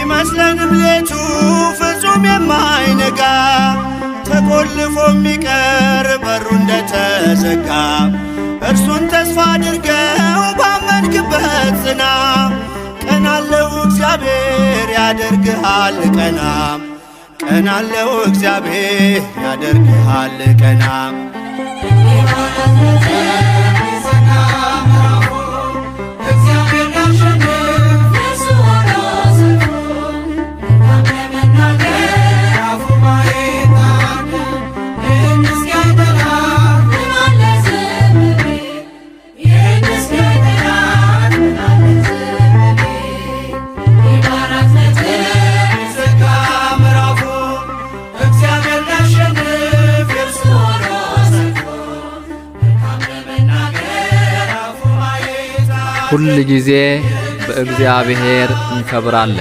ቢመስለንም ሌቱ ፍጹም የማይነጋ ተቆልፎ የሚቀር በሩ እንደተዘጋ እርሱን ተስፋ አድርገው ባመንክበት ጽና። ቀናለው እግዚአብሔር ያደርግሃል ቀና፣ ቀናለው እግዚአብሔር ያደርግሃል ቀና። ሁል ጊዜ በእግዚአብሔር እንከብራለን።